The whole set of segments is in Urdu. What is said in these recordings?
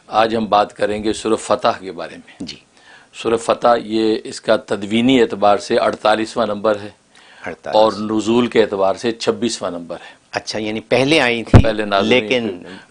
آج ہم بات کریں گے سورہ فتح کے بارے میں. جی. سورہ فتح یہ اس کا تدوینی اعتبار سے 48واں نمبر ہے 48. اور نزول کے اعتبار سے 26واں نمبر ہے. اچھا، یعنی پہلے آئی تھی پہلے نازل لیکن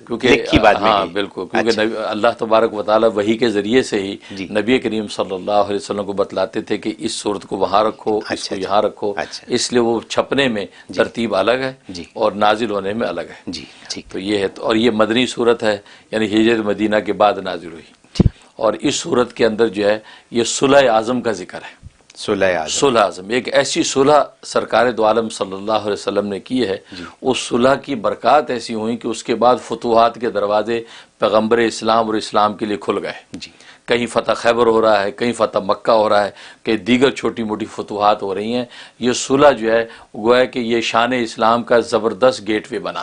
کیونکہ لکھی بعد میں ہاں گئی. بالکل، کیونکہ اچھا. اللہ تبارک و تعالیٰ وحی کے ذریعے سے ہی جی. نبی کریم صلی اللہ علیہ وسلم کو بتلاتے تھے کہ اس صورت کو وہاں رکھو، اس اچھا کو یہاں رکھو. اچھا. اس لیے وہ چھپنے میں ترتیب الگ ہے جی. اور نازل ہونے میں الگ ہے. جی ٹھیک. تو یہ ہے، اور یہ مدنی صورت ہے، یعنی ہجرت مدینہ کے بعد نازل ہوئی. ٹھیک. اور اس صورت کے اندر جو ہے یہ صلح اعظم کا ذکر ہے. صلح اعظم ایک ایسی صلح سرکار دو عالم صلی اللہ علیہ وسلم نے کی ہے. اس صلح کی برکات ایسی ہوئیں کہ اس کے بعد فتوحات کے دروازے پیغمبر اسلام اور اسلام کے لیے کھل گئے. جی. کہیں فتح خیبر ہو رہا ہے، کہیں فتح مکہ ہو رہا ہے، کہیں دیگر چھوٹی موٹی فتوحات ہو رہی ہیں. یہ صلح جو ہے گویا کہ یہ شان اسلام کا زبردست گیٹ وے بنا.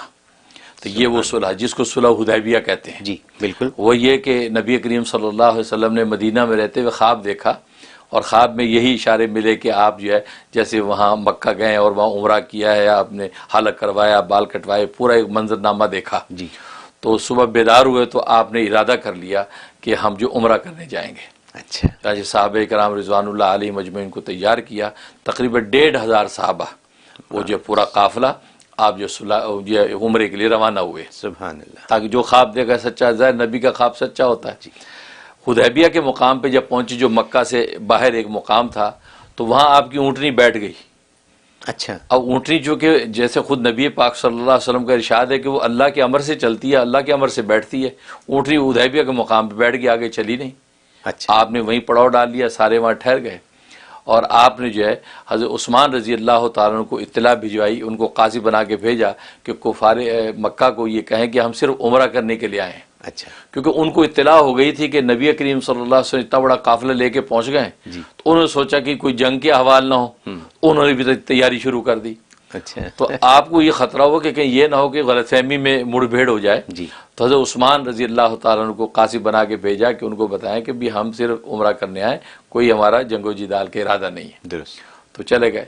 تو یہ وہ صلح جس کو صلح حدیبیہ کہتے ہیں. جی بالکل. وہ یہ کہ نبی کریم صلی اللہ علیہ وسلم نے مدینہ میں رہتے ہوئے خواب دیکھا، اور خواب میں یہی اشارے ملے کہ آپ جو ہے جیسے وہاں مکہ گئے اور وہاں عمرہ کیا ہے، آپ نے حلق کروایا، بال کٹوائے، پورا ایک منظرنامہ دیکھا. جی. تو صبح بیدار ہوئے تو آپ نے ارادہ کر لیا کہ ہم جو عمرہ کرنے جائیں گے. اچھا. چنانچہ صحابہ کرام رضوان اللہ علیہ مجمعین کو تیار کیا، تقریباً 1,500 صحابہ، وہ جو پورا قافلہ آپ جو عمرے کے لیے روانہ ہوئے. سبحان اللہ. تاکہ جو خواب دیکھا سچا ظاہر، نبی کا خواب سچا ہوتا ہے. حدیبیہ کے مقام پہ جب پہنچی، جو مکہ سے باہر ایک مقام تھا، تو وہاں آپ کی اونٹنی بیٹھ گئی. اچھا. اب اونٹنی جو کہ جیسے خود نبی پاک صلی اللہ علیہ وسلم کا ارشاد ہے کہ وہ اللہ کے امر سے چلتی ہے، اللہ کے امر سے بیٹھتی ہے. اونٹنی حدیبیہ کے مقام پہ بیٹھ گئی، آگے چلی نہیں. اچھا. آپ نے وہیں پڑاؤ ڈال لیا، سارے وہاں ٹھہر گئے. اور آپ نے جو ہے حضرت عثمان رضی اللہ تعالیٰ عنہ کو اطلاع بھجوائی، ان کو قاضی بنا کے بھیجا کہ کفار مکہ کو یہ کہیں کہ ہم صرف عمرہ کرنے کے لیے آئے ہیں. اچھا. کیونکہ ان کو اطلاع ہو گئی تھی کہ نبی کریم صلی اللہ علیہ وسلم اتنا بڑا قافلہ لے کے پہنچ گئے. تو انہوں نے سوچا کہ کوئی جنگ کے احوال نہ ہو، انہوں نے بھی تیاری شروع کر دی. اچھا. تو آپ کو یہ خطرہ ہو کہ کہیں یہ نہ ہو کہ غلط فہمی میں مڑ بھیڑ ہو جائے. جی. تو حضرت عثمان رضی اللہ تعالیٰ عنہ کو قاضی بنا کے بھیجا کہ ان کو بتائیں کہ بھی ہم صرف عمرہ کرنے آئے، کوئی ہمارا جنگ و جدال کا ارادہ نہیں ہے. درست. تو چلے گئے.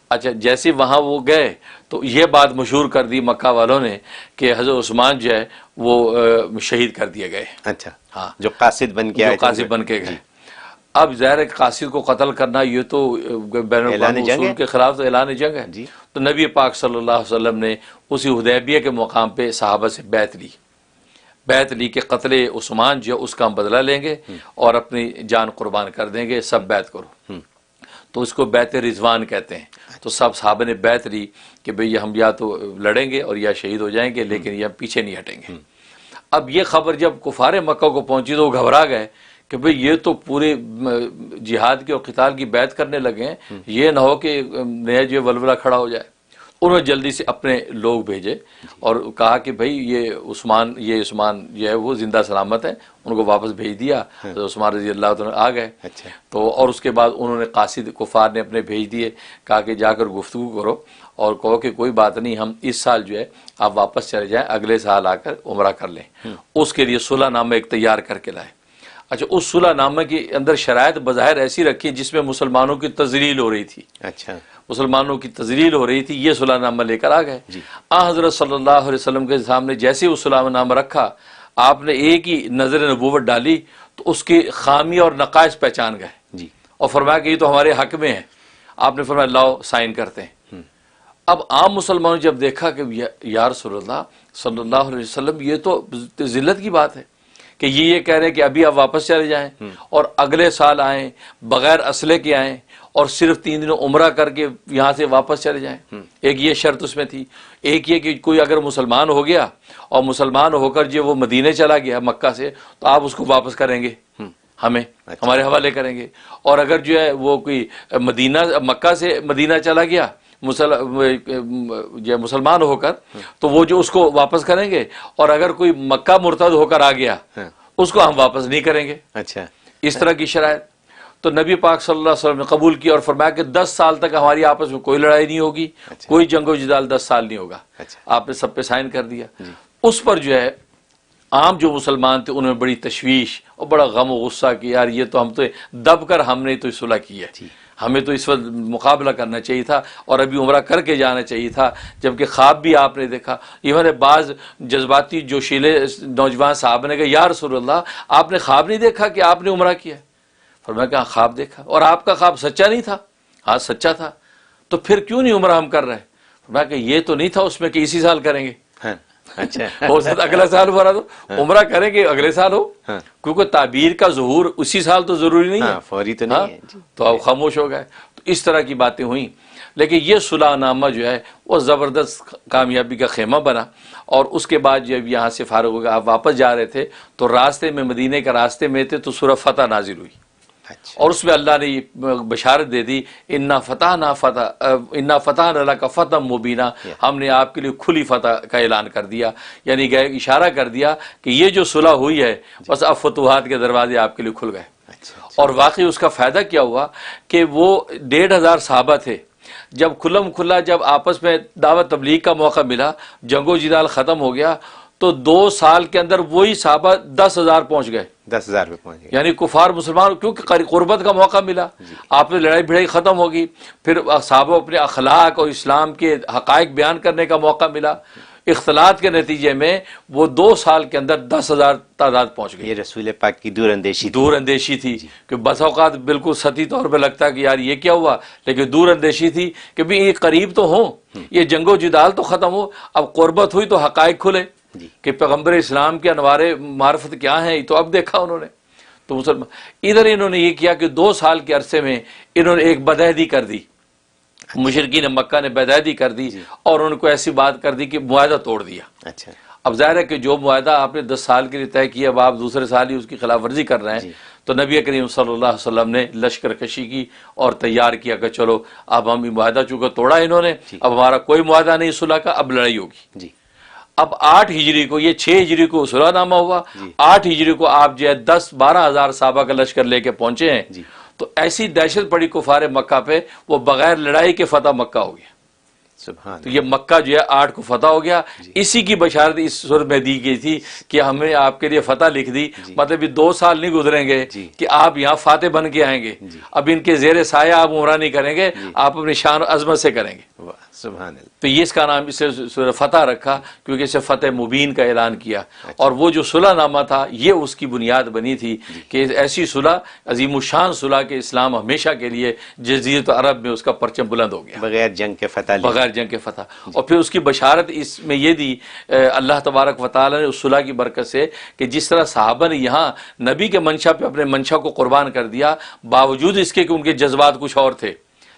اچھا، جیسے وہاں وہ گئے تو یہ بات مشہور کر دی مکہ والوں نے کہ حضرت عثمان جو ہے وہ شہید کر دیے گئے. اچھا. ہاں، جو قاصد بن کے آئے، قاصد بن کے گئے. اب ظاہر ہے قاصد کو قتل کرنا یہ تو بین الاقوامی اصول کے خلاف، تو اعلان جنگ ہے. جی. تو نبی پاک صلی اللہ علیہ وسلم نے اسی حدیبیہ کے مقام پہ صحابہ سے بیعت لی کہ قتل عثمان جو اس کا ہم بدلہ لیں گے اور اپنی جان قربان کر دیں گے، سب بیعت کرو. تو اس کو بیعت رضوان کہتے ہیں. تو سب صحابہ نے بیعت لی کہ بھئی ہم یا تو لڑیں گے اور یا شہید ہو جائیں گے، لیکن یہ پیچھے نہیں ہٹیں گے. اب یہ خبر جب کفار مکہ کو پہنچی تو وہ گھبرا گئے کہ بھئی یہ تو پورے جہاد کے اور قتال کی بیعت کرنے لگے ہیں، یہ نہ ہو کہ نیا جو ولولہ کھڑا ہو جائے. انہوں نے جلدی سے اپنے لوگ بھیجے اور کہا کہ بھئی یہ عثمان جو ہے وہ زندہ سلامت ہے. ان کو واپس بھیج دیا. عثمان رضی اللہ عنہ آ گئے. تو اور اس کے بعد انہوں نے قاصد کفار نے اپنے بھیج دیے، کہا کہ جا کر گفتگو کرو اور کہو کہ کوئی بات نہیں، ہم اس سال جو ہے آپ واپس چلے جائیں، اگلے سال آ کر عمرہ کر لیں. اس کے لیے صلح نامہ ایک تیار کر کے لائے. اچھا، اس صلح نامہ کے اندر شرائط بظاہر ایسی رکھی جس میں مسلمانوں کی تذلیل ہو رہی تھی. اچھا. مسلمانوں کی تذلیل ہو رہی تھی. یہ صلح نامہ لے کر آ گئے. حضرت صلی اللہ علیہ وسلم کے سامنے جیسے وہ صلح نامہ رکھا، آپ نے ایک ہی نظر نبوت ڈالی تو اس کی خامی اور نقائص پہچان گئے. جی. اور فرمایا کہ یہ تو ہمارے حق میں ہے. آپ نے فرمایا لاؤ سائن کرتے ہیں. اب عام مسلمانوں نے جب دیکھا کہ یا رسول اللہ صلی اللہ علیہ وسلم یہ تو ذلت کی بات ہے کہ یہ کہہ رہے ہیں کہ ابھی آپ واپس چلے جائیں اور اگلے سال آئیں، بغیر اسلحے کے آئیں اور صرف 3 دن عمرہ کر کے یہاں سے واپس چلے جائیں. ایک یہ شرط اس میں تھی. ایک یہ کہ کوئی اگر مسلمان ہو گیا اور مسلمان ہو کر جو وہ مدینے چلا گیا مکہ سے، تو آپ اس کو واپس کریں گے، ہمیں ہمارے حوالے کریں گے. اور اگر جو ہے وہ کوئی مکہ سے مدینہ چلا گیا مسلمان ہو کر، تو وہ جو اس کو واپس کریں گے. اور اگر کوئی مکہ مرتد ہو کر آ گیا اس کو ہم واپس نہیں کریں گے. اچھا. اس طرح کی شرائط. تو نبی پاک صلی اللہ علیہ وسلم نے قبول کی اور فرمایا کہ 10 سال تک ہماری آپس میں کوئی لڑائی نہیں ہوگی. کوئی جنگ و جدال 10 سال نہیں ہوگا. آپ نے سب پہ سائن کر دیا. اس پر جو ہے عام جو مسلمان تھے انہوں نے بڑی تشویش اور بڑا غم و غصہ کہ یار یہ تو ہم تو دب کر ہم نے تو صلح کی ہے، ہمیں تو اس وقت مقابلہ کرنا چاہیے تھا اور ابھی عمرہ کر کے جانا چاہیے تھا، جبکہ خواب بھی آپ نے دیکھا۔ ایون بعض جذباتی جوشیلے نوجوان صاحب نے کہا یا رسول اللہ آپ نے خواب نہیں دیکھا کہ آپ نے عمرہ کیا؟ فرمایا کہ ہاں خواب دیکھا، اور آپ کا خواب سچا نہیں تھا؟ ہاں سچا تھا، تو پھر کیوں نہیں عمرہ ہم کر رہے؟ فرمایا کہ یہ تو نہیں تھا اس میں کہ اسی سال کریں گے، اچھا ہو سکتا اگلا سال ہو رہا تو عمرہ کریں گے اگلے سال ہو، کیونکہ تعبیر کا ظہور اسی سال تو ضروری نہیں ہے، فوری تو نہیں ہے، تو اب خاموش ہو گئے۔ تو اس طرح کی باتیں ہوئیں، لیکن یہ صلح نامہ جو ہے وہ زبردست کامیابی کا خیمہ بنا۔ اور اس کے بعد جب یہاں سے فارغ ہو گئے، آپ واپس جا رہے تھے تو راستے میں، مدینے کے راستے میں تھے تو سورہ فتح نازل ہوئی، اور اس میں اللہ نے یہ بشارت دے دی انا فتحنا لک فتحا مبینا، ہم نے آپ کے لیے کھلی فتح کا اعلان کر دیا، یعنی اشارہ کر دیا کہ یہ جو صلح ہوئی ہے بس اب فتوحات کے دروازے آپ کے لیے کھل گئے۔ اور واقعی اس کا فائدہ کیا ہوا کہ وہ 1500 صحابہ تھے، جب کھلم کھلا جب آپس میں دعوت تبلیغ کا موقع ملا، جنگ و جدال ختم ہو گیا، تو 2 سال کے اندر وہی صحابہ 10,000 پہنچ گئے، 10,000 پہ پہنچ گئے، یعنی کفار مسلمان، کیونکہ قربت کا موقع ملا، آپ نے لڑائی بھڑائی ختم ہوگی، پھر صحابہ اپنے اخلاق اور اسلام کے حقائق بیان کرنے کا موقع ملا، اختلاط کے نتیجے میں وہ 2 سال کے اندر 10,000 تعداد پہنچ گئی۔ یہ رسول پاک کی دور اندیشی تھی، دور اندیشی تھی کہ بس اوقات بالکل سطحی طور پہ لگتا ہے کہ یار یہ کیا ہوا، لیکن دور اندیشی تھی کہ بھی یہ قریب تو ہوں، یہ جنگ و جدال تو ختم ہو، اب قربت ہوئی تو حقائق کھلے کہ پیغمبر اسلام کے انوار معرفت کیا ہیں، تو اب دیکھا انہوں نے۔ تو مسلمان ادھر انہوں نے یہ کیا کہ 2 سال کے عرصے میں انہوں نے ایک بدعہدی کر دی، مشرکین مکہ نے بدعہدی کر دی اور ان کو ایسی بات کر دی کہ معاہدہ توڑ دیا۔ اچھا، اب ظاہر ہے کہ جو معاہدہ آپ نے 10 سال کے لیے طے کیا، اب آپ دوسرے سال ہی اس کی خلاف ورزی کر رہے ہیں، تو نبی کریم صلی اللہ علیہ وسلم نے لشکر کشی کی اور تیار کیا کہ چلو اب ہم معاہدہ چونکہ توڑا انہوں نے، اب ہمارا کوئی معاہدہ نہیں صلح کا، اب لڑائی ہوگی۔ اب 8 ہجری کو، یہ 6 ہجری کو صلح نامہ ہوا، 8 ہجری کو آپ جو ہے 10-12 ہزار صحابہ کا لشکر لے کے پہنچے ہیں، تو ایسی دہشت پڑی کفار مکہ پہ، وہ بغیر لڑائی کے فتح مکہ ہو گیا۔ سبحان، تو یہ مکہ جو ہے 8 کو فتح ہو گیا۔ اسی کی بشارت اس صورت میں دی گئی تھی کہ ہمیں آپ کے لیے فتح لکھ دی، مطلب یہ 2 سال نہیں گزریں گے کہ آپ یہاں فاتح بن کے آئیں گے، اب ان کے زیر سایہ آپ عمرہ نہیں کریں گے، آپ اپنی شان و عظمت سے کریں گے۔ سبحان اللہ۔ تو یہ اس کا نام اسے سورہ فتح رکھا، کیونکہ اسے فتح مبین کا اعلان کیا، اور وہ جو صلح نامہ تھا یہ اس کی بنیاد بنی تھی کہ ایسی صلح، عظیم الشان صلح کے اسلام ہمیشہ کے لیے جزیرۃ عرب میں اس کا پرچم بلند ہو گیا، بغیر جنگ کے فتح، بغیر جنگ کے فتح۔ اور پھر اس کی بشارت اس میں یہ دی اللہ تبارک و تعالی نے اس صلح کی برکت سے کہ جس طرح صحابہ نے یہاں نبی کے منشا پہ اپنے منشا کو قربان کر دیا، باوجود اس کے کہ ان کے جذبات کچھ اور تھے،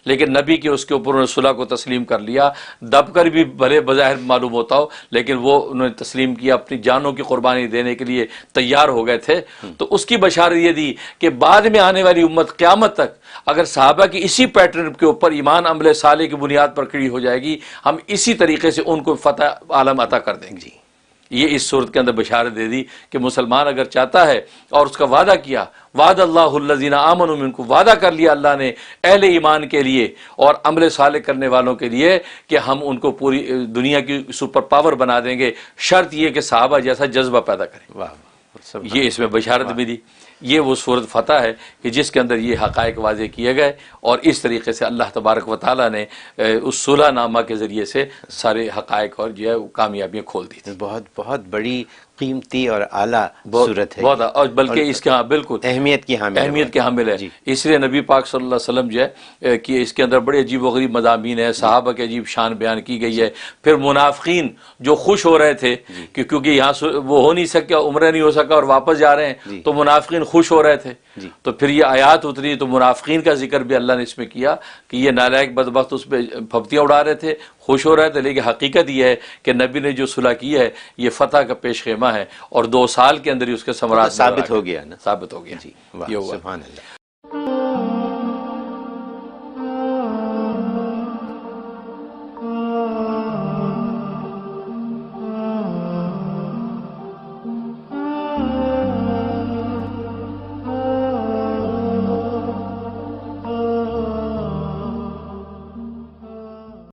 لیکن نبی کے اس کے اوپر انہوں نے صلح کو تسلیم کر لیا، دب کر بھی بھلے بظاہر معلوم ہوتا ہو، لیکن وہ انہوں نے تسلیم کیا، اپنی جانوں کی قربانی دینے کے لیے تیار ہو گئے تھے۔ تو اس کی بشارت یہ دی کہ بعد میں آنے والی امت قیامت تک اگر صحابہ کی اسی پیٹرن کے اوپر ایمان عمل صالح کی بنیاد پر کھڑی ہو جائے گی، ہم اسی طریقے سے ان کو فتح عالم عطا کر دیں گے۔ یہ اس صورت کے اندر بشارت دے دی کہ مسلمان اگر چاہتا ہے اور اس کا وعدہ کیا، وعد اللہ الذین آمنوا منکم، وعدہ کر لیا اللہ نے اہل ایمان کے لیے اور عمل صالح کرنے والوں کے لیے کہ ہم ان کو پوری دنیا کی سپر پاور بنا دیں گے، شرط یہ کہ صحابہ جیسا جذبہ پیدا کریں۔ یہ اس میں بشارت بھی دی۔ یہ وہ صورت فتح ہے کہ جس کے اندر یہ حقائق واضح کیے گئے، اور اس طریقے سے اللہ تبارک و تعالیٰ نے اس صلح نامہ کے ذریعے سے سارے حقائق اور جو ہے کامیابیاں کھول دی تھی۔ بہت بہت بڑی، قیمتی اور اعلیٰ صورت ہے، بہت، اور بلکہ اس کے ہاں بالکل اہمیت کی حامل، اہمیت کے حامل ہے۔ اس لیے نبی پاک صلی اللہ علیہ وسلم جو ہے کہ اس کے اندر بڑے عجیب و غریب مضامین ہیں، صحابہ کے عجیب شان بیان کی گئی ہے۔ پھر منافقین جو خوش ہو رہے تھے کہ کیونکہ یہاں وہ ہو نہیں سکا، عمرہ نہیں ہو سکا اور واپس جا رہے ہیں، تو منافقین خوش ہو رہے تھے، تو پھر یہ آیات اتری تو منافقین کا ذکر بھی اللہ نے اس میں کیا کہ یہ نالائق بدبخت اس پہ پھپتیاں اڑا رہے تھے، خوش ہو رہے تھے، لیکن حقیقت یہ ہے کہ نبی نے جو صلح کی ہے یہ فتح کا پیش خیمہ ہے، اور 2 سال کے اندر ہی اس کے ثمرات ثابت ہو گیا نا، ثابت ہو گیا۔ جی، واہ، یہ ہوا۔ سبحان اللہ۔